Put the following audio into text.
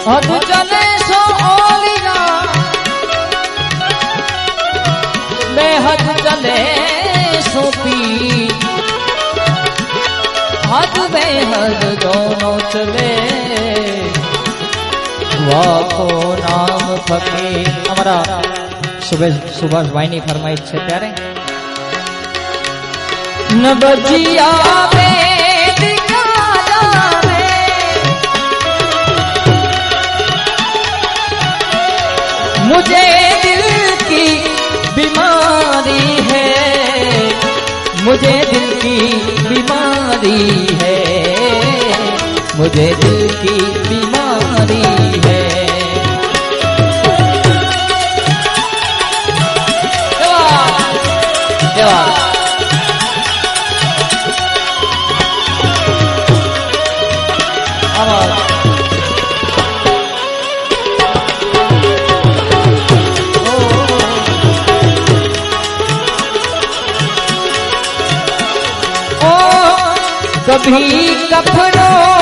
हद चले सो ओलिया बेहद चले सो पी हद बेहद दोनों चले वाको नाम फकीर। हमारा सुभाष भाई ની ફરમાઈશ છે ત્યારે न बजिया मुझे दिल की बीमारी है, मुझे दिल की बीमारी है, मुझे दिल की बीमारी है। कभी कफनों